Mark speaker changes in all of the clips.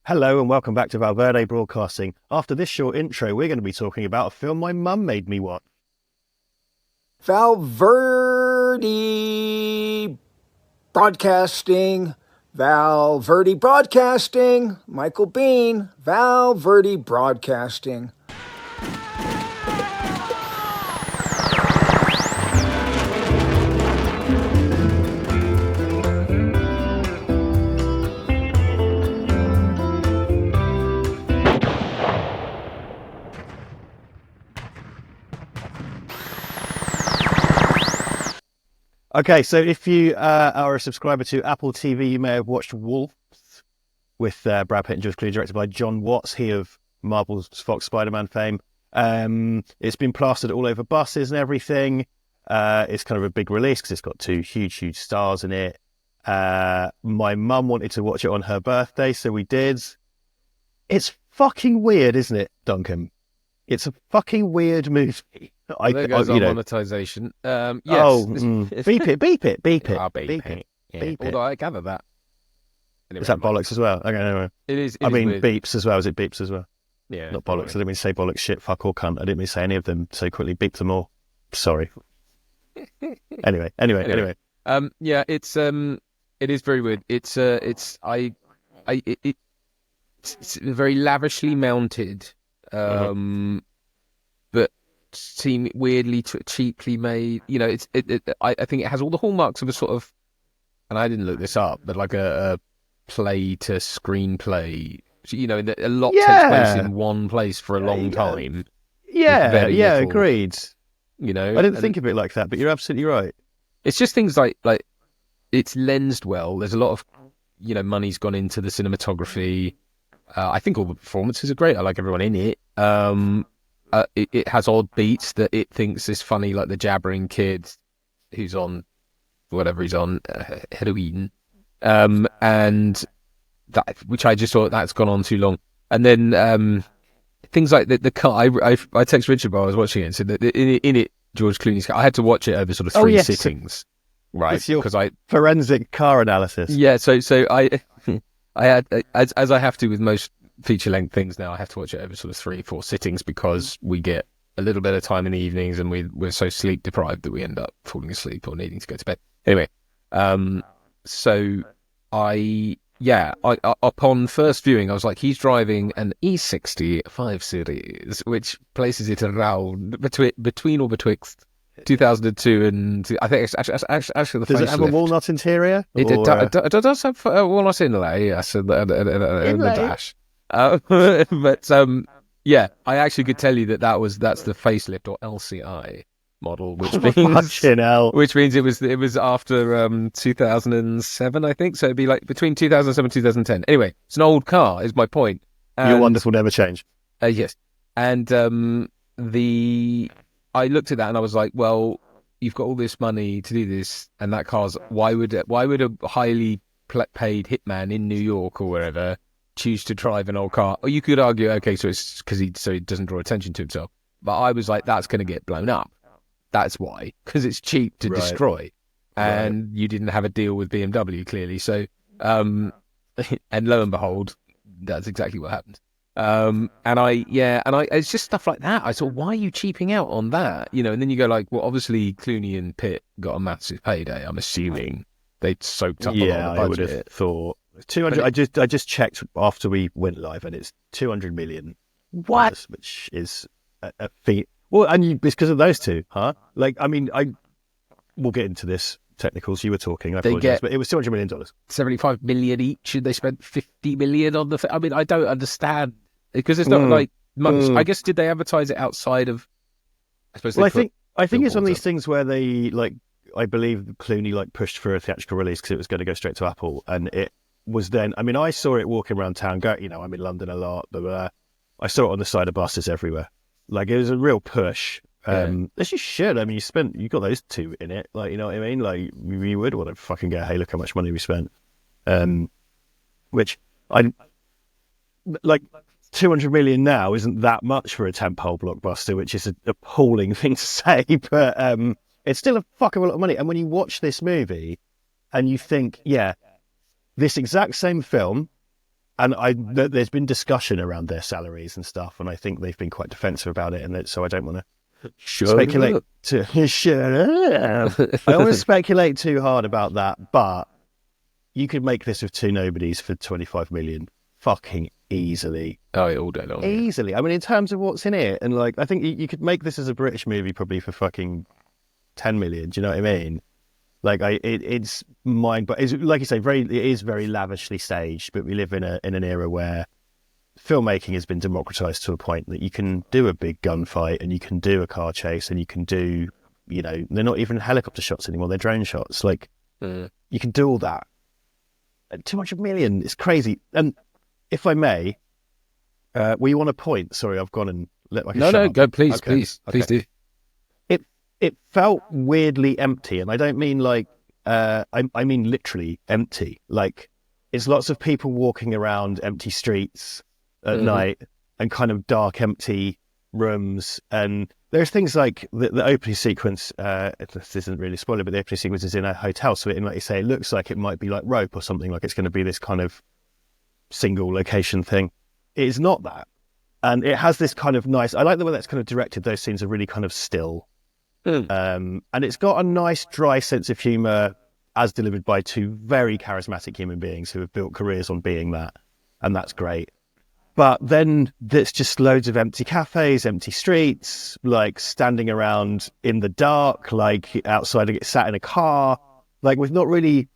Speaker 1: Hello and welcome back to Val Verde Broadcasting. After this short intro, we're going to be talking about a film my mum made me watch.
Speaker 2: Val Verde Broadcasting. Val Verde Broadcasting. Michael Bean. Val Verde Broadcasting.
Speaker 1: Okay, so if you are a subscriber to Apple TV, you may have watched Wolf with Brad Pitt and George Clooney, directed by John Watts, he of Marvel's Fox Spider-Man fame. It's been plastered all over buses and everything. It's kind of a big release because it's got two huge stars in it. My mum wanted to watch it on her birthday, so we did. It's fucking weird, isn't it, Duncan? It's a fucking weird movie.
Speaker 3: There goes our monetization. Yes.
Speaker 1: Oh, beep it.
Speaker 3: I'll beep it. Yeah.
Speaker 1: Beep it.
Speaker 3: Although I gather that. Anyway,
Speaker 1: Is that bollocks as well? Okay, anyway.
Speaker 3: It is.
Speaker 1: I mean,
Speaker 3: weird.
Speaker 1: Beeps as well. Is it beeps as well?
Speaker 3: Yeah.
Speaker 1: Not bollocks. I didn't mean to say bollocks, shit, fuck, or cunt. I didn't mean to say any of them so quickly. Beep them all. Sorry. Anyway.
Speaker 3: Yeah. It is very weird. It's very lavishly mounted. But seem weirdly cheaply made. You know, I think it has all the hallmarks of a sort of, and I didn't look this up, but like a play to screenplay. You know, a lot takes place in one place for a long time.
Speaker 1: Yeah,
Speaker 3: little,
Speaker 1: agreed.
Speaker 3: You know,
Speaker 1: I didn't think of it like that, but you're absolutely right.
Speaker 3: It's just things like it's lensed well. There's a lot of money's gone into the cinematography. I think all the performances are great. I like everyone in it. It has odd beats that it thinks is funny, like the jabbering kid who's on whatever he's on, heroin, and that, which I just thought that's gone on too long. And then things like the cut. I texted Richard while I was watching it and said that in it George Clooney's car. I had to watch it over sort of three sittings, right?
Speaker 1: Because forensic car analysis.
Speaker 3: Yeah, so I had, as I have to with most feature-length things now, I have to watch it over sort of 3-4 sittings because we get a little bit of time in the evenings and we're so sleep-deprived that we end up falling asleep or needing to go to bed. Anyway, so I upon first viewing, I was like, he's driving an E60 5 Series, which places it around between or betwixt 2002 and I think it's actually the
Speaker 1: Does it have a walnut interior?
Speaker 3: It does have a walnut inlay, yes, in the dash. But yeah, I actually could tell you that's the facelift or LCI model, which means it was after 2007, I think. So it'd be like between 2007 and 2010. Anyway, it's an old car, is my point.
Speaker 1: Your wonderful never change.
Speaker 3: Yes, and I looked at that and I was like, well, you've got all this money to do this, and that car's why would a highly paid hitman in New York or wherever choose to drive an old car? Or you could argue, okay, so it's because he doesn't draw attention to himself. But I was like, that's going to get blown up. That's why, because it's cheap to destroy, and you didn't have a deal with BMW clearly. So, and lo and behold, that's exactly what happened. It's just stuff like that. I thought, why are you cheaping out on that? And then you go like, well, obviously Clooney and Pitt got a massive payday. I'm assuming they'd soaked up a lot of the budget.
Speaker 1: I would have thought 200. I just checked after we went live, and it's 200 million.
Speaker 3: What?
Speaker 1: Which is a feat. Well, and it's because of those two, huh? Like, I mean, we'll get into this technicals. You were talking, I apologize, but it was $200 million.
Speaker 3: 75 million each, and they spent 50 million on the. I mean, I don't understand because it's not like months. I guess did they advertise it outside of? I suppose. Well,
Speaker 1: I think it's one of these things where they I believe Clooney pushed for a theatrical release because it was going to go straight to Apple, and it was then. I mean, I saw it walking around town. I'm in London a lot, but I saw it on the side of buses everywhere. It was a real push. As you should. I mean, you got those two in it. You know what I mean? You would want to fucking get, hey, look how much money we spent. Which 200 million now isn't that much for a tentpole blockbuster, which is an appalling thing to say, but it's still a fucking lot of money. And when you watch this movie and you think, yeah, this exact same film and there's been discussion around their salaries and stuff, and I think they've been quite defensive about it, and so I don't want to speculate too. Shut up. I don't want to speculate too hard about that, but you could make this with two nobodies for 25 million, fucking easily.
Speaker 3: Oh, yeah, all day long.
Speaker 1: Easily. I mean, in terms of what's in it, and like, I think you could make this as a British movie probably for fucking 10 million. Do you know what I mean? Like, it's mind, but it's like you say, it is very lavishly staged. But we live in an era where filmmaking has been democratized to a point that you can do a big gunfight and you can do a car chase and you can do, they're not even helicopter shots anymore; they're drone shots. Like, you can do all that. 200 million, it's crazy. And if I may, you want a point? Sorry, I've gone and let my
Speaker 3: no, go, please,
Speaker 1: okay.
Speaker 3: Please do.
Speaker 1: It felt weirdly empty, and I don't mean like I mean literally empty. Like, it's lots of people walking around empty streets at night and kind of dark, empty rooms. And there's things like the opening sequence. This isn't really a spoiler, but the opening sequence is in a hotel. So, like you say, it looks like it might be like Rope or something. Like it's going to be this kind of single location thing. It is not that, and it has this kind of nice. I like the way that's kind of directed. Those scenes are really kind of still. And it's got a nice dry sense of humour as delivered by two very charismatic human beings who have built careers on being that, and that's great. But then there's just loads of empty cafes, empty streets, like standing around in the dark, like outside, sat in a car, like with not really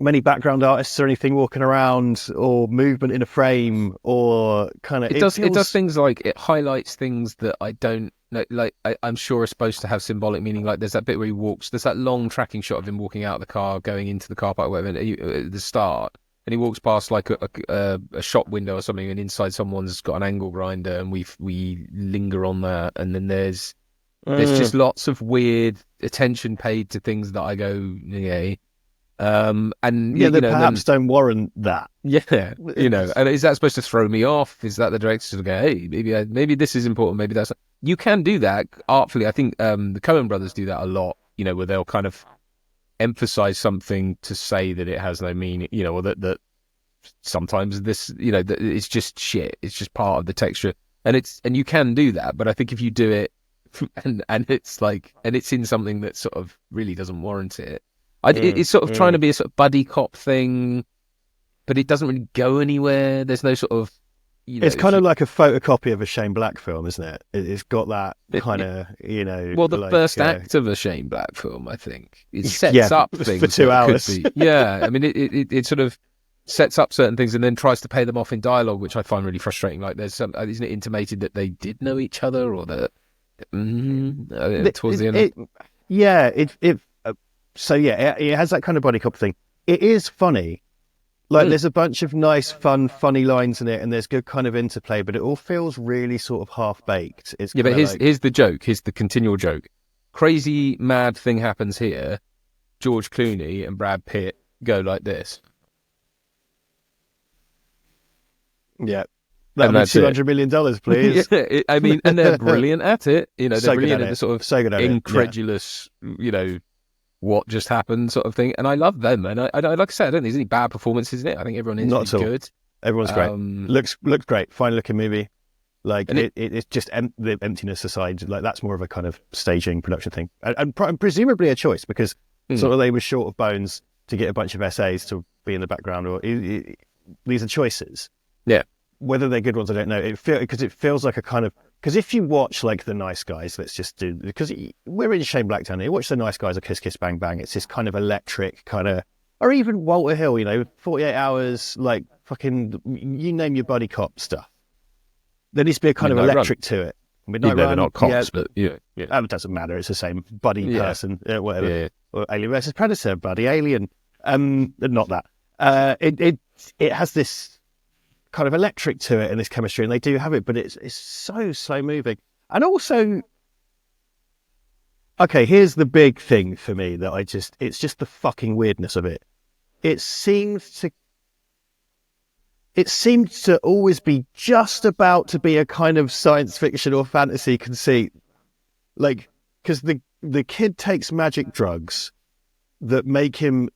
Speaker 1: many background artists or anything walking around, or movement in a frame, or kind of.
Speaker 3: It does things like it highlights things that I don't know. Like I'm sure are supposed to have symbolic meaning. Like there's that bit where he walks. There's that long tracking shot of him walking out of the car, going into the car park, whatever. At the start, and he walks past like a shop window or something, and inside someone's got an angle grinder, and we linger on that, and then there's just lots of weird attention paid to things that I go, yeah. And
Speaker 1: that perhaps don't warrant that.
Speaker 3: Yeah, and is that supposed to throw me off? Is that the director to go, hey, maybe this is important, maybe that's. You can do that artfully. I think the Coen brothers do that a lot. Where they'll kind of emphasize something to say that it has no meaning. Or that sometimes this, that it's just shit. It's just part of the texture, and you can do that. But I think if you do it, and it's like, and it's in something that sort of really doesn't warrant it. It's sort of trying to be a sort of buddy cop thing, but it doesn't really go anywhere. There's no sort of,
Speaker 1: It's kind of like a photocopy of a Shane Black film, isn't it? It's got that kind of,
Speaker 3: Well, the first act of a Shane Black film, I think, it sets up things
Speaker 1: for 2 hours.
Speaker 3: Yeah, I mean, it sort of sets up certain things and then tries to pay them off in dialogue, which I find really frustrating. Like, there's some, isn't it intimated that they did know each other, or that towards the end?
Speaker 1: So it has that kind of body cop thing. It is funny. Like there's a bunch of nice, funny lines in it, and there's good kind of interplay, but it all feels really sort of half-baked. It's
Speaker 3: but here's the joke. Here's the continual joke. Crazy, mad thing happens here. George Clooney and Brad Pitt go like this.
Speaker 1: Yeah. That'll be $200 million, please.
Speaker 3: I mean, and they're brilliant at it. They're
Speaker 1: so
Speaker 3: brilliant at the sort of incredulous, what just happened sort of thing. And I love them. And I like I said, I don't think there's any bad performances in it. I think everyone is really good.
Speaker 1: Everyone's great. Looks great. Fine looking movie. Like it's just the emptiness aside. Like that's more of a kind of staging production thing, and presumably a choice because sort of they were short of bones to get a bunch of essays to be in the background, or these are choices.
Speaker 3: Yeah.
Speaker 1: Whether they're good ones, I don't know. Because it feels like a kind of, because if you watch like The Nice Guys, let's just do, because we're in Shane Black Town here, watch The Nice Guys or Kiss Kiss Bang Bang. It's this kind of electric kind of, or even Walter Hill, 48 Hours, like fucking, you name your buddy cop stuff. There needs to be a kind of electric to it. Midnight Run,
Speaker 3: they're not cops, but yeah.
Speaker 1: It doesn't matter. It's the same buddy person, whatever.
Speaker 3: Yeah.
Speaker 1: Or Alien versus Predator, buddy Alien. Not that. It has this kind of electric to it and this chemistry, and they do have it, but it's so slow moving. And also, okay, here's the big thing for me that it's just the fucking weirdness of it. It seemed to always be just about to be a kind of science fiction or fantasy conceit. Like, because the kid takes magic drugs that make him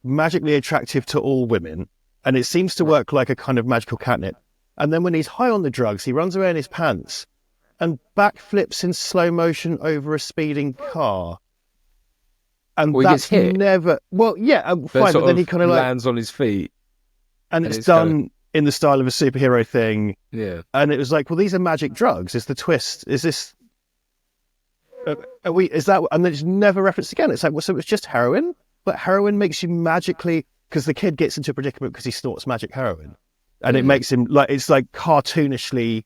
Speaker 1: magically attractive to all women, and it seems to work like a kind of magical catnip. And then when he's high on the drugs, he runs away in his pants and backflips in slow motion over a speeding car. And
Speaker 3: Well, he gets hit.
Speaker 1: never... Well, yeah, fine, but then he kind of
Speaker 3: lands on his feet.
Speaker 1: And it's done in the style of a superhero thing.
Speaker 3: Yeah.
Speaker 1: And it was like, well, these are magic drugs. Is the twist? Is this... is that... And then it's never referenced again. It's like, well, so it's just heroin? But heroin makes you magically... Because the kid gets into a predicament because he snorts magic heroin. And it makes him like... It's like cartoonishly,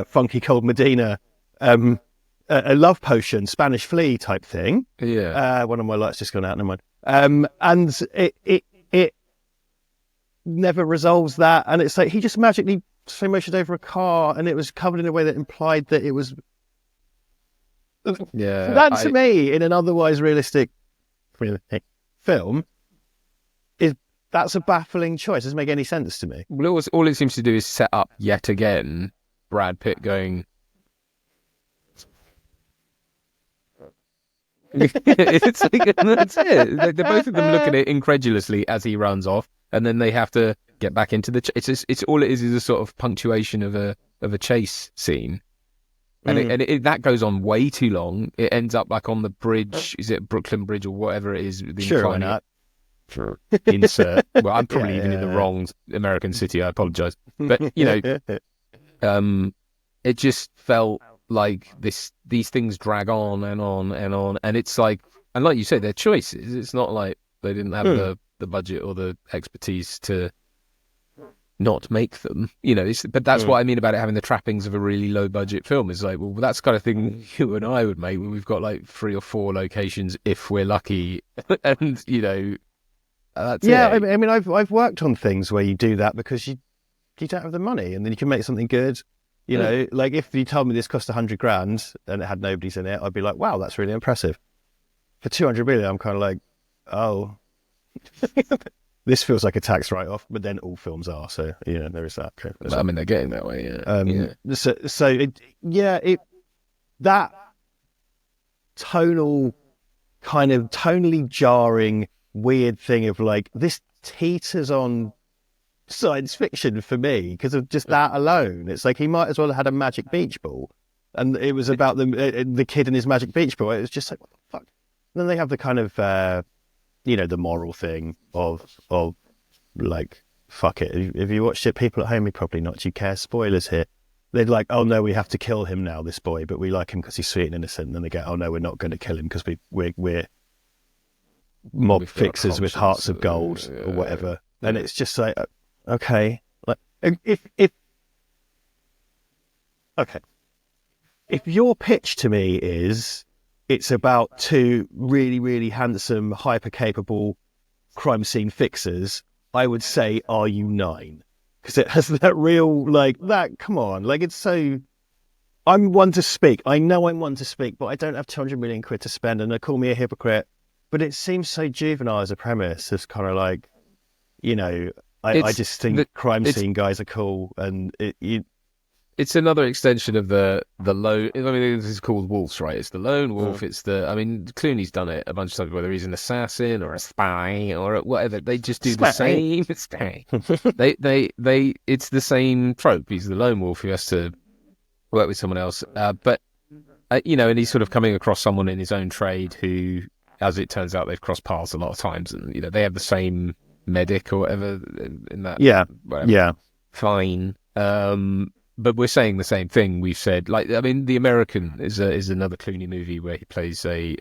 Speaker 1: Funky Cold Medina... a love potion, Spanish flea type thing.
Speaker 3: Yeah.
Speaker 1: One of my lights just gone out, never mind. And it never resolves that. And it's like he just magically slow motioned over a car, and it was covered in a way that implied that it was.
Speaker 3: Yeah.
Speaker 1: That to me, in an otherwise realistic film, that's a baffling choice. It doesn't make any sense to me.
Speaker 3: Well, all it seems to do is set up yet again Brad Pitt going. It's like, that's it. They're both of them looking at it incredulously as he runs off, and then they have to get back into the. It's all it is a sort of punctuation of a chase scene, and that goes on way too long. It ends up like on the bridge. Is it Brooklyn Bridge or whatever it is?
Speaker 1: Sure, why not?
Speaker 3: Insert. Well, I'm probably even in the wrong American city. I apologize, but it just felt like these things drag on and on and on, and it's like, and like you say, they're choices. It's not like they didn't have the budget or the expertise to not make them, but that's what I mean about it having the trappings of a really low budget film. Is like, well, that's the kind of thing you and I would make when we've got like 3 or 4 locations if we're lucky, and that's it.
Speaker 1: I mean, I've worked on things where you do that because you don't have the money, and then you can make something good. Like if you told me this cost 100 grand and it had nobodies in it, I'd be like, wow, that's really impressive. For 200 million, I'm kind of like, oh, this feels like a tax write-off, but then all films are. So, there is that. Okay.
Speaker 3: I mean, they're getting that way. Yeah.
Speaker 1: That tonally jarring, weird thing of like, this teeters on science fiction for me because of just that alone. It's like he might as well have had a magic beach ball, and it was about the kid and his magic beach ball. It was just like, what the fuck? And then they have the kind of the moral thing of like, fuck it, if you watched it, people at home, you probably not, you care, spoilers here. They're like, oh no, we have to kill him now, this boy, but we like him because he's sweet and innocent. And then they go, oh no, we're not going to kill him because we're mob fixers with hearts of gold or whatever. And it's just like, okay, like if your pitch to me is it's about 2 really, really handsome, hyper capable crime scene fixers, I would say, are you 9? Because it has that real that. Come on, it's so. I'm one to speak. I know I'm one to speak, but I don't have 200 million quid to spend, and they call me a hypocrite. But it seems so juvenile as a premise. It's kind of like, I just think crime scene guys are cool, and
Speaker 3: it's another extension of the lone. I mean, this is called Wolves, right? It's the lone wolf. It's Clooney's done it a bunch of times, whether he's an assassin or a spy or whatever. They just do the same thing. they it's the same trope. He's the lone wolf who has to work with someone else, but and he's sort of coming across someone in his own trade who, as it turns out, they've crossed paths a lot of times, and they have the same medic or whatever in that. Fine. But we're saying the same thing. We've said, The American is another Clooney movie where he plays an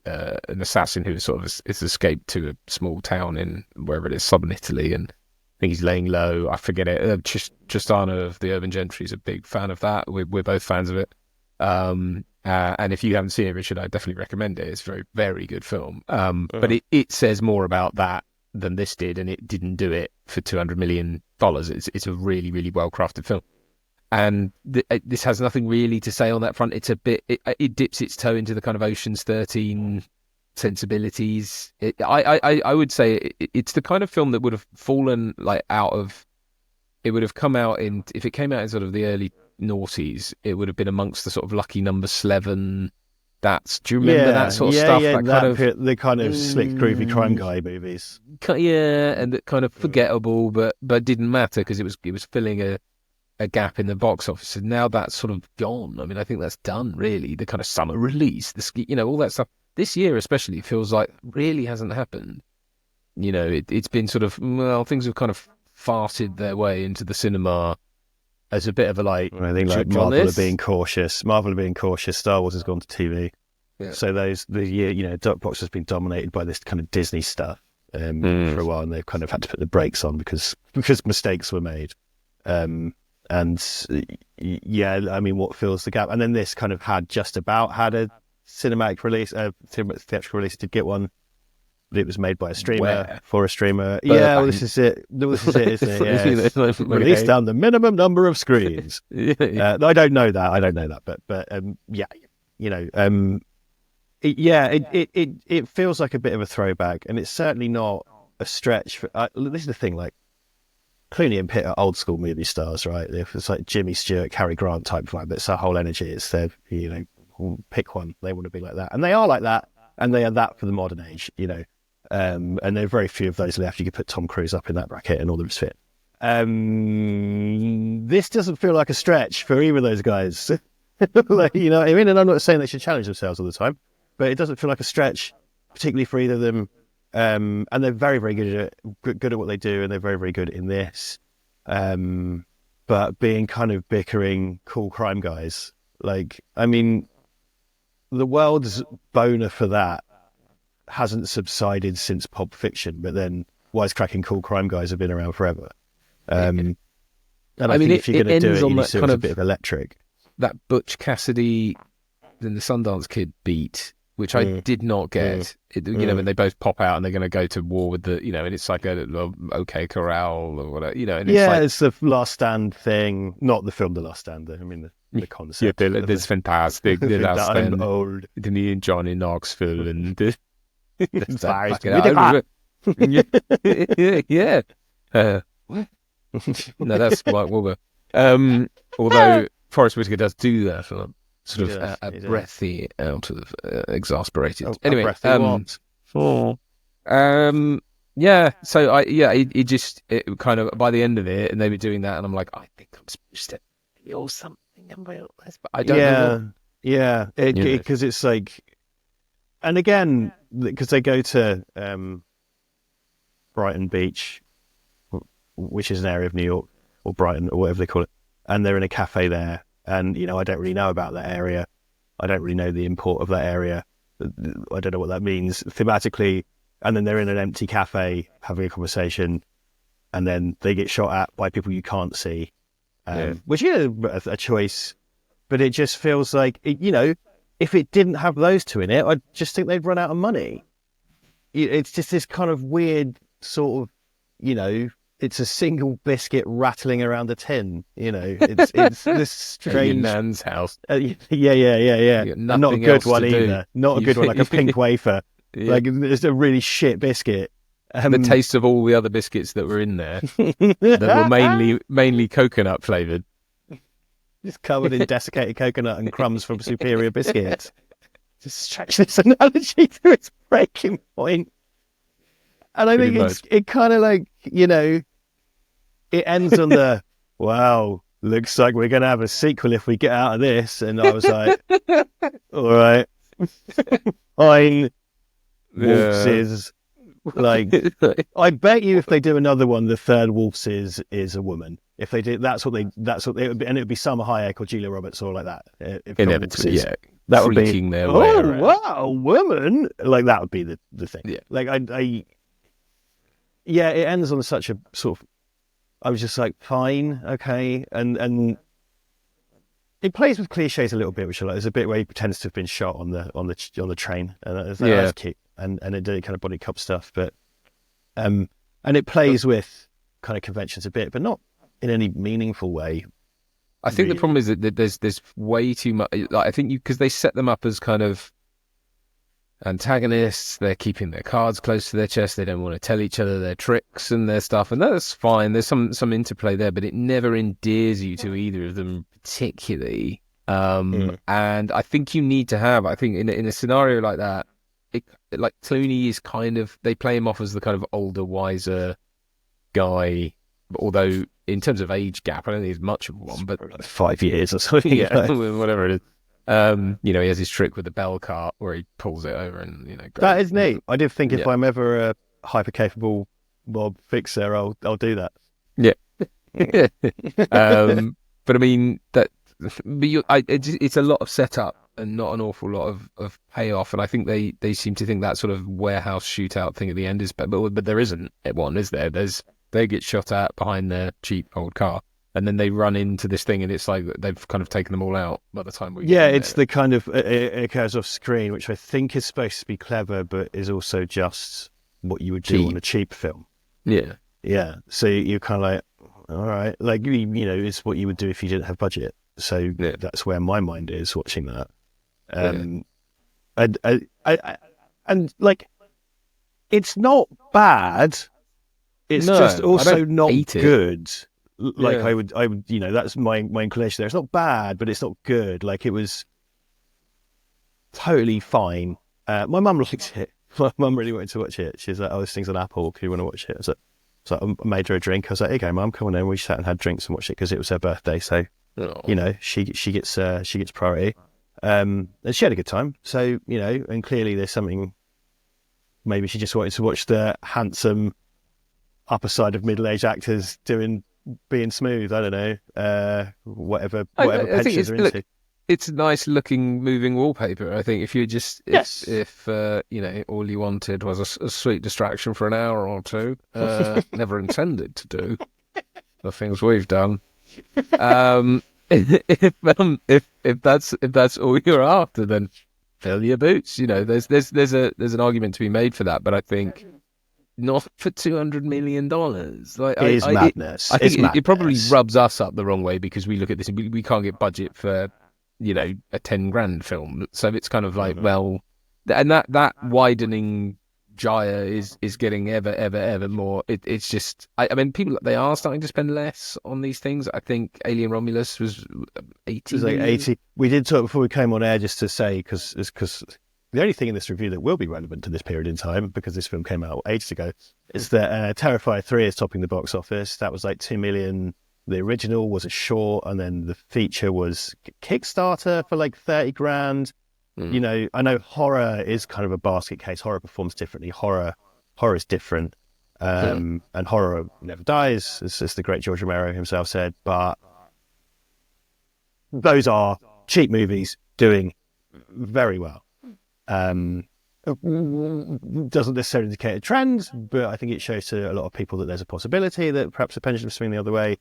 Speaker 3: assassin who has escaped to a small town in wherever it is, southern Italy, and I think he's laying low. I forget it. Tristano of the Urban Gentry is a big fan of that. We're both fans of it. And if you haven't seen it, Richard, I definitely recommend it. It's a very, very good film. But it says more about that than this did, and it didn't do it for $200 million. It's a really, really well crafted film. And this has nothing really to say on that front. It's a bit, it dips its toe into the kind of Ocean's 13 sensibilities. I would say it's the kind of film that would have fallen out of, it would have come out if it came out in sort of the early noughties, it would have been amongst the sort of Lucky Number 11 Do you remember that sort of stuff?
Speaker 1: Yeah,
Speaker 3: That
Speaker 1: the kind of slick, groovy crime guy movies.
Speaker 3: and that kind of forgettable, but didn't matter because it was filling a gap in the box office. And now that's sort of gone. I mean, I think that's done really. The kind of summer release, all that stuff. This year especially feels like really hasn't happened. It's been sort of, things have kind of farted their way into the cinema as a bit of a like.
Speaker 1: I think like Marvel are being cautious. Star Wars has gone to TV.
Speaker 3: Yeah.
Speaker 1: So the year, Dark Box has been dominated by this kind of Disney stuff for a while, and they've kind of had to put the brakes on because mistakes were made. And yeah, I mean, what fills the gap? And then this kind of had a cinematic release, theatrical release. Did get one. It was made by a streamer for a streamer. This is it. This is it, isn't it? Yeah. Released down the minimum number of screens. I don't know that. But it feels like a bit of a throwback, and it's certainly not a stretch. This is the thing, like Clooney and Pitt are old school movie stars, right? It's like Jimmy Stewart, Cary Grant type vibe. It's their whole energy. It's their, pick one. They want to be like that, and they are like that, and they are that for the modern age, and there are very few of those left. You could put Tom Cruise up in that bracket, and all the rest of it. This doesn't feel like a stretch for either of those guys. Like, what I mean? And I'm not saying they should challenge themselves all the time, but it doesn't feel like a stretch, particularly for either of them. And they're very, very good at what they do, and they're very, very good in this. But being kind of bickering, cool crime guys, like, I mean, the world's boner for that hasn't subsided since Pulp Fiction, but then wisecracking cool crime guys have been around forever. And I think if you're going to do it, you need to have a bit of electric.
Speaker 3: That Butch Cassidy and the Sundance Kid beat, which I did not get. When they both pop out and they're going to go to war with the, and it's like a OK Corral or whatever, and
Speaker 1: it's the Last Stand thing, not the film The Last Stand. I mean, the concept.
Speaker 3: Yeah, it's fantastic. The Last Stand.
Speaker 1: I'm old.
Speaker 3: Me and John in Knoxville and yeah. No, that's Mark Wahlberg. Although Forrest Whitaker does do that sort of a breathy out of exasperated. Anyway, it kind of by the end of it, and they were doing that, and I'm like, I think I'm supposed to feel something about this, but I don't know.
Speaker 1: Because it's like, and again, because they go to Brighton Beach, which is an area of New York, or Brighton, or whatever they call it, and they're in a cafe there, and I don't really know about that area. I don't really know the import of that area. I don't know what that means thematically. And then they're in an empty cafe having a conversation, and then they get shot at by people you can't see, which is a choice, but it just feels like if it didn't have those two in it, I just think they'd run out of money. It's just this kind of weird sort of, it's a single biscuit rattling around a tin. It's this strange
Speaker 3: Nan's house.
Speaker 1: Yeah. Not a good one either. Not a good one, like a pink wafer. Yeah. Like it's a really shit biscuit.
Speaker 3: The taste of all the other biscuits that were in there that were mainly coconut flavored.
Speaker 1: Just covered in desiccated coconut and crumbs from superior biscuits. Just stretch this analogy to its breaking point. And I think it kind of like, it ends on the, wow, looks like we're going to have a sequel if we get out of this. And I was like, all right, fine. Wolves is like, I bet you if they do another one, the third Wolves is a woman. If they did, that's what they would be, and it would be Salma Hayek or Julia Roberts or like that.
Speaker 3: Inevitably,
Speaker 1: that would be
Speaker 3: their way around.
Speaker 1: Wow, woman, like that would be the thing.
Speaker 3: Yeah,
Speaker 1: like it ends on such a sort of. I was just like, fine, okay, and it plays with cliches a little bit, which I like. There's a bit where he pretends to have been shot on the train, and that's cute, and it did kind of body cop stuff, but and it plays with kind of conventions a bit, but not in any meaningful way.
Speaker 3: I think the problem is that there's way too much. Like, I think because they set them up as kind of antagonists, they're keeping their cards close to their chest. They don't want to tell each other their tricks and their stuff, and that's fine. There's some interplay there, but it never endears you to either of them particularly. And I think you need to have. I think in a scenario like that, like Clooney is kind of, they play him off as the kind of older, wiser guy. Although in terms of age gap, I don't think there's much of one, but
Speaker 1: like 5 years or something.
Speaker 3: yeah, whatever it is. He has his trick with the bell cart where he pulls it over and
Speaker 1: that is neat. I did think if I'm ever a hyper capable mob fixer, I'll do that.
Speaker 3: Yeah. But I mean it's a lot of setup and not an awful lot of payoff. And I think they seem to think that sort of warehouse shootout thing at the end is, but there isn't one, is there? They get shot at behind their cheap old car. And then they run into this thing, and it's like they've kind of taken them all out by the time we get in
Speaker 1: it's
Speaker 3: there.
Speaker 1: the kind of it occurs off screen, which I think is supposed to be clever, but is also just what you would do on a cheap film. Yeah. So you're kind of like, all right, like it's what you would do if you didn't have budget. So that's where my mind is watching that. And like, it's not bad. It's just also not good. Like I would, that's my inclination there. It's not bad, but it's not good. Like, it was totally fine. My mum liked it. My mum really wanted to watch it. She's like, "Oh, this thing's on Apple. Do you want to watch it?" So I made her a drink. I was like, "Here you go, Mum, come on in." We sat and had drinks and watched it because it was her birthday. So, she gets priority. And she had a good time. So, and clearly there's something. Maybe she just wanted to watch the handsome upper side of middle-aged actors being smooth. I don't know, whatever pensions are into.
Speaker 3: Look, it's nice looking moving wallpaper. I think if you just if all you wanted was a sweet distraction for an hour or two, never intended to do the things we've done. If that's all you're after, then fill your boots. There's an argument to be made for that, but I think not for $200 million. Like,
Speaker 1: it is madness.
Speaker 3: I think it probably rubs us up the wrong way because we look at this and we can't get budget for, a 10 grand film. So it's kind of like, well, and that widening gyre is getting ever more. It's just, I mean, people, they are starting to spend less on these things. I think Alien Romulus was 80.
Speaker 1: It was like 80. We did talk before we came on air just to say, because the only thing in this review that will be relevant to this period in time, because this film came out ages ago, is that Terrifier 3 is topping the box office. That was like 2 million. The original was a short, and then the feature was Kickstarter for like 30 grand. I know horror is kind of a basket case. Horror performs differently. Horror is different. And horror never dies, as the great George Romero himself said. But those are cheap movies doing very well. Doesn't necessarily indicate a trend, but I think it shows to a lot of people that there's a possibility that perhaps the pendulum swing the other way.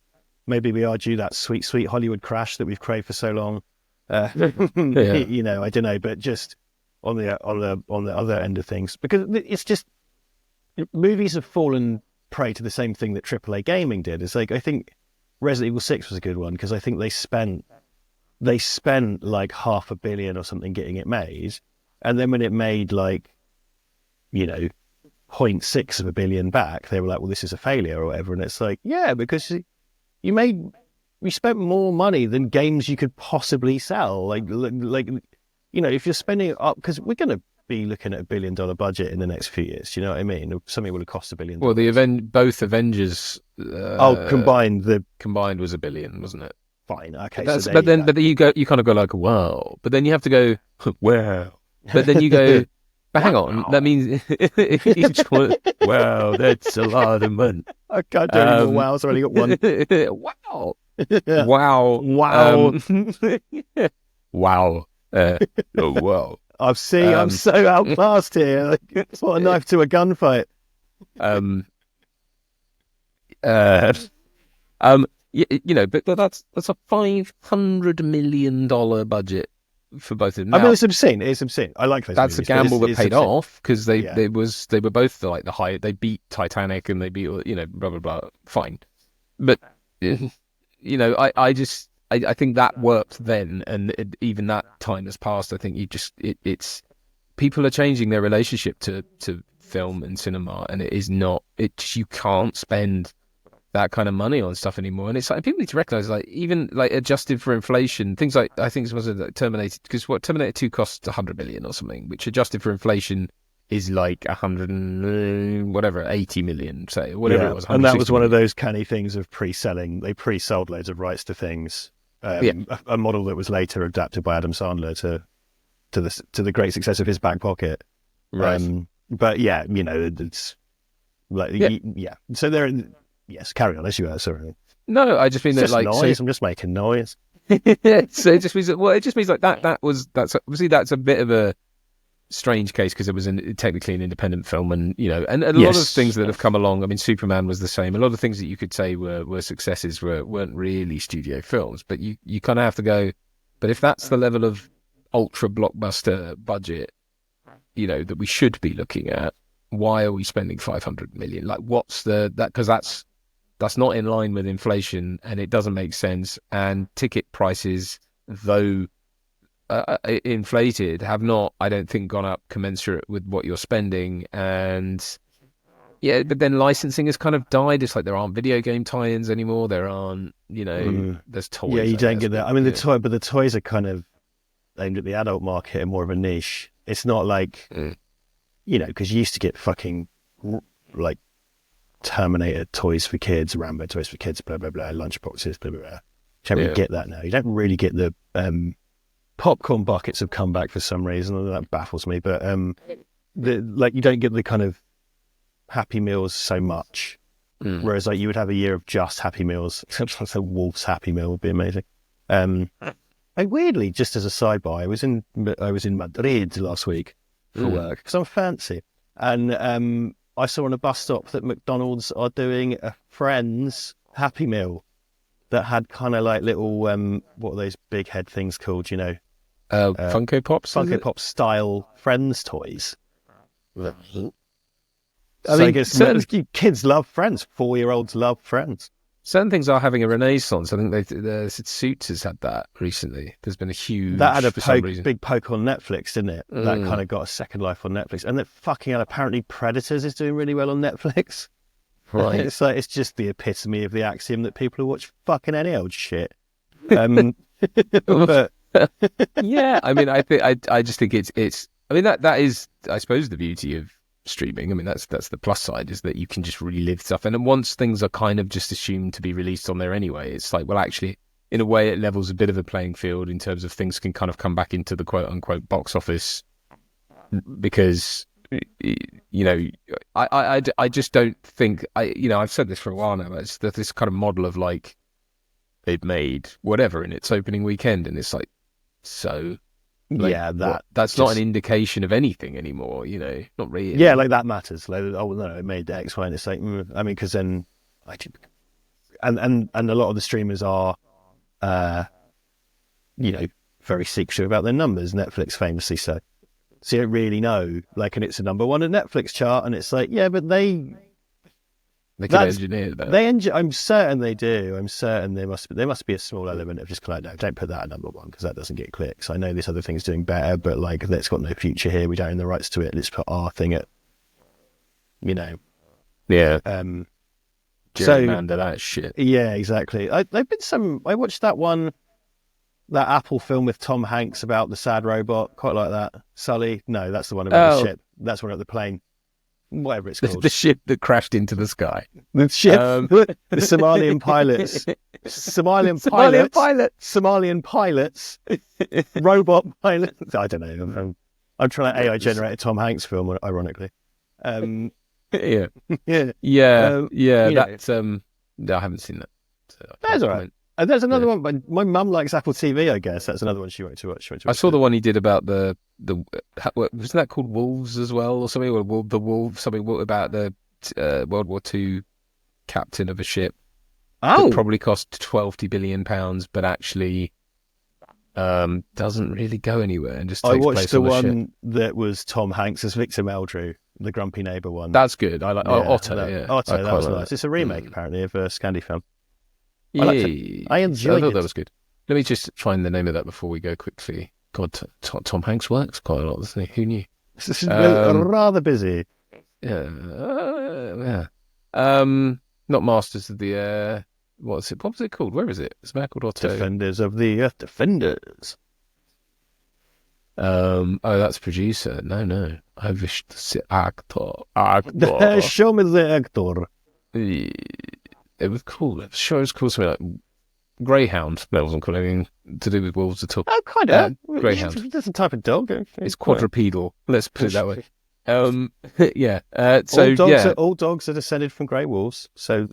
Speaker 1: Maybe we are due that sweet Hollywood crash that we've craved for so long. I don't know, but just on the other end of things, because it's just movies have fallen prey to the same thing that AAA gaming did. It's like, I think Resident Evil 6 was a good one because I think they spent like $500 million or something getting it made. And then when it made like, 0.6 of a billion back, they were like, well, this is a failure or whatever. And it's like, yeah, because you spent more money than games you could possibly sell. Like, if you're spending up, because we're going to be looking at $1 billion budget in the next few years. Do you know what I mean? Something would have cost $1 billion.
Speaker 3: Well, both Avengers
Speaker 1: combined was
Speaker 3: $1 billion, wasn't it?
Speaker 1: Fine. Okay.
Speaker 3: But then you kind of go like, wow. But then you have to go, wow. But then you go, but hang on, that means each one, wow, that's a lot of money.
Speaker 1: I can't do any more wows. I only got one.
Speaker 3: Wow.
Speaker 1: Yeah.
Speaker 3: Wow.
Speaker 1: Wow.
Speaker 3: Wow. Wow.
Speaker 1: I'm so outclassed here. Like, it's what a knife to a gunfight.
Speaker 3: But that's a $500 million budget for both of them. Now,
Speaker 1: I mean, it's obscene. It's obscene. I like those
Speaker 3: that's
Speaker 1: movies,
Speaker 3: a gamble that
Speaker 1: it's
Speaker 3: paid
Speaker 1: obscene.
Speaker 3: off because they were both like the high. They beat Titanic and they beat blah blah blah. Fine, but I think that worked then, and even that time has passed. I think it's people are changing their relationship to film and cinema, and it is not. You can't spend that kind of money on stuff anymore. And it's like people need to recognize, like, even like adjusted for inflation, things like, I think it was like Terminator, because what Terminator 2 costs 100 million or something, which adjusted for inflation is like 100 and whatever, 80 million, say, whatever it was.
Speaker 1: And that was one of
Speaker 3: million.
Speaker 1: those canny things of pre-selling. They pre-sold loads of rights to things.
Speaker 3: Yeah.
Speaker 1: A model that was later adapted by Adam Sandler to the great success of his back pocket.
Speaker 3: Right.
Speaker 1: But yeah, it's like So there, yes, carry on as you are. Sorry.
Speaker 3: No, I just mean
Speaker 1: It's
Speaker 3: that
Speaker 1: just
Speaker 3: like
Speaker 1: noise.
Speaker 3: so,
Speaker 1: I'm just making noise.
Speaker 3: so it just means that, well, it just means like that's obviously that's a bit of a strange case because it was technically an independent film, and and a lot of things that have come along. I mean, Superman was the same. A lot of things that you could say were successes weren't really studio films, but you kind of have to go. But if that's the level of ultra blockbuster budget, that we should be looking at, why are we spending 500 million? Like, what's because that's not in line with inflation, and it doesn't make sense. And ticket prices, though inflated, have not, I don't think, gone up commensurate with what you're spending. And yeah, but then licensing has kind of died. It's like there aren't video game tie-ins anymore. There aren't, there's toys.
Speaker 1: Yeah, you
Speaker 3: I
Speaker 1: don't
Speaker 3: guess,
Speaker 1: get that.
Speaker 3: but,
Speaker 1: I mean, the toys are kind of aimed at the adult market and more of a niche. It's not like, because you used to get fucking like Terminator toys for kids, Rambo toys for kids, blah, blah, blah, lunchboxes, blah, blah, blah. You don't really get that now. You don't really get the popcorn buckets have come back for some reason, and that baffles me. But you don't get the kind of Happy Meals so much. Whereas like you would have a year of just Happy Meals. Like a Wolf's Happy Meal would be amazing. Weirdly, just as a sidebar, I was in Madrid last week for work because I'm fancy, and I saw on a bus stop that McDonald's are doing a Friends Happy Meal that had kind of like little what are those big head things called?
Speaker 3: Funko Pops,
Speaker 1: Funko Pop style Friends toys.
Speaker 3: I mean,
Speaker 1: kids love Friends. 4-year-olds love Friends.
Speaker 3: Certain things are having a renaissance. I think Suits has had that recently. There's been a huge...
Speaker 1: That had a big poke on Netflix, didn't it? That kind of got a second life on Netflix. And that fucking hell, apparently Predators is doing really well on Netflix.
Speaker 3: Right.
Speaker 1: It's like, it's just the epitome of the axiom that people who watch fucking any old shit. But...
Speaker 3: yeah, I mean, I just think it's... I mean, that is, I suppose, the beauty of streaming. I mean, that's the plus side, is that you can just relive stuff, and then once things are kind of just assumed to be released on there anyway, it's like, well, actually, in a way, it levels a bit of a playing field in terms of things can kind of come back into the quote unquote box office, because I just don't think I've said this for a while now. It's that this kind of model of like they've made whatever in its opening weekend, and it's like, so. Like, that's just not an indication of anything anymore, not really.
Speaker 1: Yeah, like that matters. Like, oh no, it made X, Y, and it's like, I mean, because then, and a lot of the streamers are, very secretive about their numbers. Netflix famously so you don't really know. Like, and it's a number one on Netflix chart, and it's like, yeah, but they
Speaker 3: can engineer that.
Speaker 1: I'm certain they do. I'm certain there must be a small element of just like, no, don't put that at number one because that doesn't get clicks. I know this other thing's doing better, but like, that's got no future here. We don't own the rights to it. Let's put our thing at,
Speaker 3: Yeah.
Speaker 1: Gerrymander
Speaker 3: that shit.
Speaker 1: Yeah, exactly. I watched that Apple film with Tom Hanks about the sad robot. Quite like that. Sully. No, that's the one about the ship. That's one about the plane. Whatever it's called.
Speaker 3: The ship that crashed into the sky.
Speaker 1: The ship. The Somalian pilots. Somalian pilots. Robot pilots. I don't know. I'm trying to AI generate a Tom Hanks film, ironically.
Speaker 3: Yeah.
Speaker 1: Yeah.
Speaker 3: That's no, I haven't seen that. So
Speaker 1: that's all right. And there's another one, but my mum likes Apple TV, I guess. That's another one she wanted to watch.
Speaker 3: I saw the one he did about the wasn't that called Wolves as well, or something? Or the Wolves, something about the World War II captain of a ship. That probably cost £12 billion, but actually doesn't really go anywhere and just takes
Speaker 1: I watched
Speaker 3: place
Speaker 1: the
Speaker 3: on
Speaker 1: one that was Tom Hanks as Victor Meldrew, the grumpy neighbour one.
Speaker 3: That's good. I like Otto.
Speaker 1: Otto, that was nice. It's a remake apparently of a Scandi film.
Speaker 3: Yeah,
Speaker 1: I enjoyed
Speaker 3: thought
Speaker 1: it.
Speaker 3: that was good. Let me just find the name of that before we go quickly. God, Tom Hanks works quite a lot, doesn't he? Who knew?
Speaker 1: This is rather busy.
Speaker 3: Yeah. Not Masters of the Air. What was it called? Where is it? It's called Otto.
Speaker 1: Defenders of the Earth. Defenders.
Speaker 3: Oh, that's producer. No. I wish to see actor.
Speaker 1: Show me the actor.
Speaker 3: It was cool. I'm sure it was called something like Greyhound. That wasn't called anything to do with wolves at all.
Speaker 1: Oh, kind of.
Speaker 3: Greyhound.
Speaker 1: It's a type of dog.
Speaker 3: It's quadrupedal. Let's put it that way. Yeah. So
Speaker 1: all dogs are descended from grey wolves. So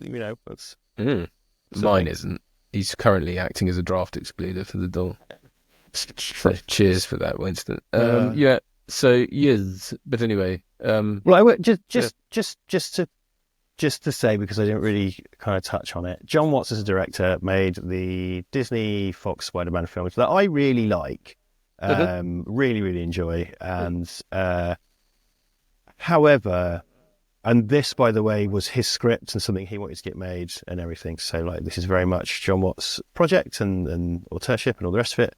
Speaker 1: that's
Speaker 3: mine isn't. He's currently acting as a draft excluder for the dog. So cheers for that, Winston. Yeah. So yes, but anyway.
Speaker 1: Well, I would just to say, because I didn't really kind of touch on it. John Watts, as a director, made the Disney Fox Spider-Man films that I really like, really, really enjoy. And however, and this, by the way, was his script and something he wanted to get made and everything. So, like, this is very much John Watts' project and authorship and all the rest of it.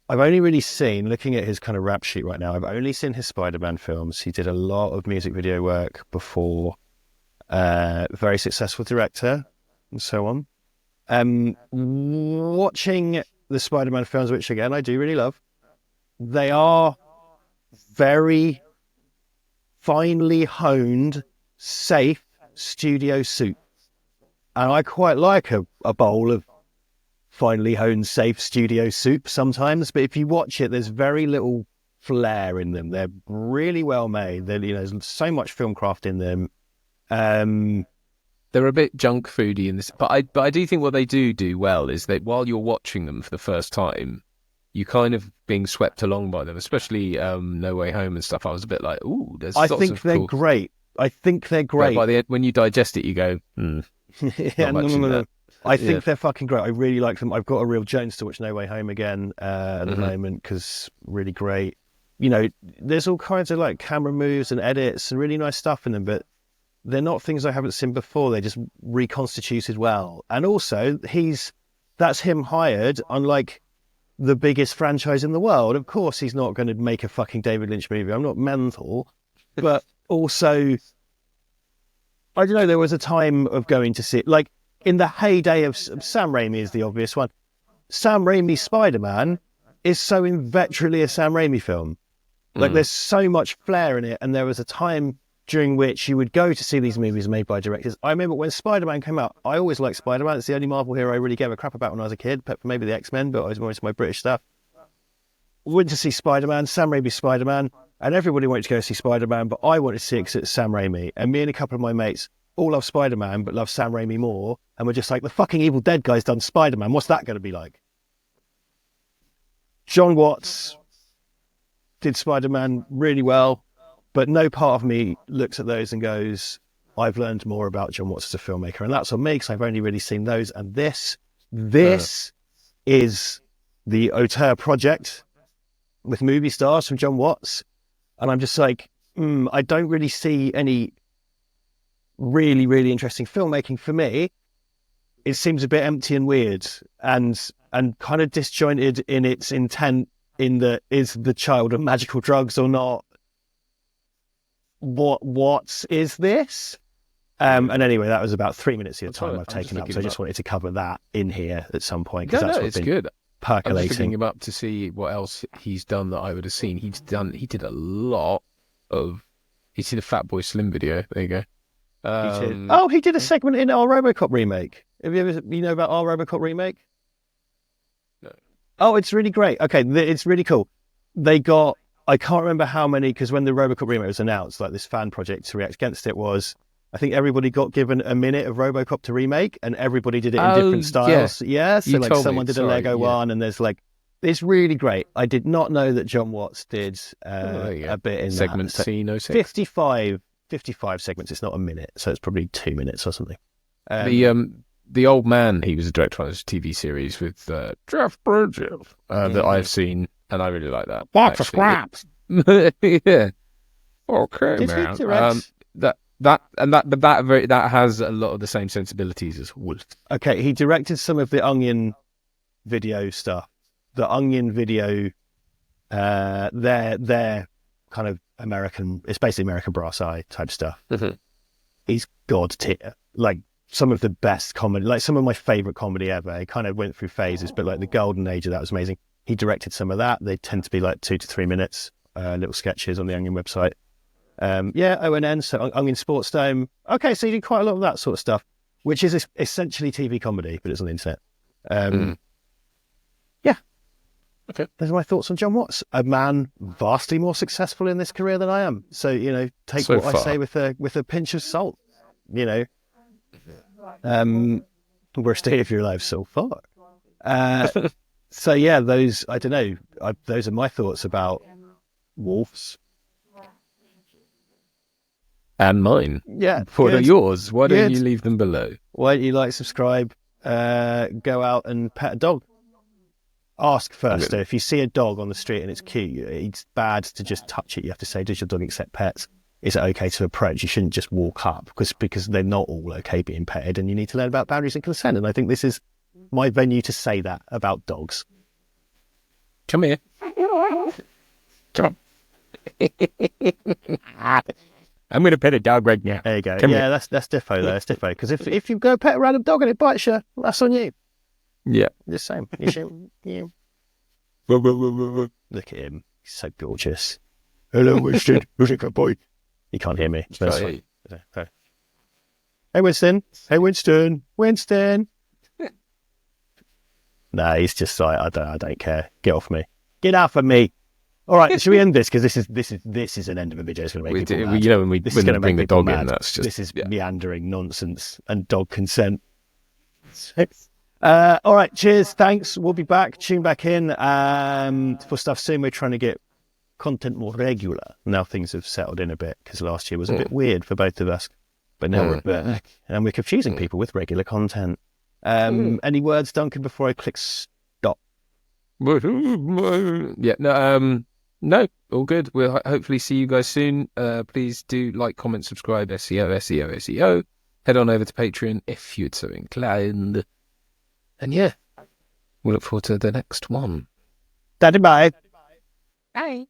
Speaker 1: I've only really seen, looking at his kind of rap sheet right now, I've only seen his Spider-Man films. He did a lot of music video work before. Very successful director and so on. Watching the Spider-Man films, which again I do really love, they are very finely honed, safe studio soup. And I quite like a bowl of finely honed, safe studio soup sometimes, but if you watch it, there's very little flair in them. They're really well made. There's so much film craft in them.
Speaker 3: They're a bit junk foody in this, but I do think what they do well is that while you're watching them for the first time, you kind of being swept along by them, especially No Way Home and stuff. I was a bit like, ooh, there's
Speaker 1: I
Speaker 3: lots
Speaker 1: think
Speaker 3: of
Speaker 1: they're
Speaker 3: cool...
Speaker 1: great. I think they're great.
Speaker 3: But by the end, when you digest it, you go,
Speaker 1: yeah, no. I think they're fucking great. I really like them. I've got a real Jones to watch No Way Home again at the moment, because really great. There's all kinds of like camera moves and edits and really nice stuff in them, but they're not things I haven't seen before. They're just reconstituted well. And also, that's him hired, unlike the biggest franchise in the world. Of course, he's not going to make a fucking David Lynch movie. I'm not mental. But also, I don't know, there was a time of going to see, like, in the heyday of Sam Raimi is the obvious one. Sam Raimi's Spider-Man is so inveterately a Sam Raimi film. Like, there's so much flair in it, and there was a time during which you would go to see these movies made by directors. I remember when Spider-Man came out, I always liked Spider-Man. It's the only Marvel hero I really gave a crap about when I was a kid, but maybe the X-Men, but I was more into my British stuff. Went to see Spider-Man, Sam Raimi's Spider-Man, and everybody wanted to go see Spider-Man, but I wanted to see it because it's Sam Raimi. And me and a couple of my mates all love Spider-Man, but love Sam Raimi more, and we're just like, the fucking Evil Dead guy's done Spider-Man. What's that going to be like? John Watts did Spider-Man really well, but no part of me looks at those and goes, I've learned more about John Watts as a filmmaker. And that's on me, because I've only really seen those. And this is the auteur project with movie stars from John Watts. And I'm just like, I don't really see any really, really interesting filmmaking for me. It seems a bit empty and weird and kind of disjointed in its intent, in the, is the child of magical drugs or not? What is this? And anyway, that was about 3 minutes of your time I've taken up, so I just wanted to cover that in here at some point, because that's what's been
Speaker 3: good.
Speaker 1: Percolating.
Speaker 3: I'm just looking him up to see what else he's done that I would have seen. He did a lot of. He did a Fatboy Slim video. There you go.
Speaker 1: He did a segment in our RoboCop remake. Have you ever know about our RoboCop remake?
Speaker 3: No.
Speaker 1: Oh, it's really great. Okay, it's really cool. They got, I can't remember how many, because when the RoboCop remake was announced, like this fan project to react against it was, I think everybody got given a minute of RoboCop to remake, and everybody did it in different styles. Yeah, so like someone did a Lego one, and there's like, it's really great. I did not know that John Watts did a bit in
Speaker 3: segment
Speaker 1: that.
Speaker 3: C06.
Speaker 1: 55 segments. It's not a minute, so it's probably 2 minutes or something.
Speaker 3: The Old Man, he was a director on his TV series with Jeff Bridges that I've seen, and I really like that.
Speaker 1: Lots of scraps.
Speaker 3: Yeah. Okay,
Speaker 1: Did
Speaker 3: man.
Speaker 1: he direct?
Speaker 3: That has a lot of the same sensibilities as Wolf.
Speaker 1: Okay, he directed some of the Onion video stuff. The Onion video, they're kind of American. It's basically American Brass Eye type stuff.
Speaker 3: Mm-hmm.
Speaker 1: He's god tier. like some of the best comedy, like some of my favorite comedy ever. It kind of went through phases, but like the golden age of that was amazing. He directed some of that. They tend to be like 2 to 3 minutes, little sketches on the Onion website. ONN, so Onion Sports Dome. Okay, so you did quite a lot of that sort of stuff, which is essentially TV comedy, but it's on the internet. Yeah.
Speaker 3: Okay.
Speaker 1: Those are my thoughts on John Watts, a man vastly more successful in this career than I am. So, take
Speaker 3: So
Speaker 1: what
Speaker 3: far.
Speaker 1: I say with a pinch of salt, We're still if you're alive so far. So yeah, those, I don't know, those are my thoughts about Wolves.
Speaker 3: And mine.
Speaker 1: Yeah.
Speaker 3: What are
Speaker 1: good.
Speaker 3: yours? Why don't
Speaker 1: Good.
Speaker 3: you leave them below?
Speaker 1: Why don't you like, subscribe, go out and pet a dog? Ask first, though, if you see a dog on the street and it's cute, it's bad to just touch it. You have to say, does your dog accept pets? Is it okay to approach? You shouldn't just walk up because they're not all okay being petted, and you need to learn about boundaries and consent. And I think this is my venue to say that about dogs.
Speaker 3: Come here. Come on. I'm going to pet a dog right now.
Speaker 1: There you go.
Speaker 3: Come
Speaker 1: yeah,
Speaker 3: here.
Speaker 1: that's defo though. That's defo. Because if you go pet a random dog and it bites you, that's on you.
Speaker 3: Yeah.
Speaker 1: Just saying. You should, yeah.
Speaker 3: Look
Speaker 1: Look at him. He's so gorgeous. Hello, Winston. Who's a good boy? He can't hear me. That's fine. Hey, Winston. Hey, Winston. Winston. Nah, he's just like, I don't care. Get off me. Get off of me. All right, should we end this? Because this is an end of a video. It's going to make people mad.
Speaker 3: when we bring the dog
Speaker 1: mad.
Speaker 3: in, that's just...
Speaker 1: This is meandering nonsense and dog consent. All right, cheers, thanks. We'll be back. Tune back in for stuff soon. We're trying to get content more regular. Now things have settled in a bit because last year was a bit weird for both of us. But now we're back and we're confusing people with regular content. Any words, Duncan, before I click stop?
Speaker 3: Yeah, no, all good. We'll hopefully see you guys soon. Please do like, comment, subscribe, SEO. Head on over to Patreon if you're so inclined. And yeah, we'll look forward to the next one.
Speaker 1: Daddy, bye.
Speaker 3: Bye.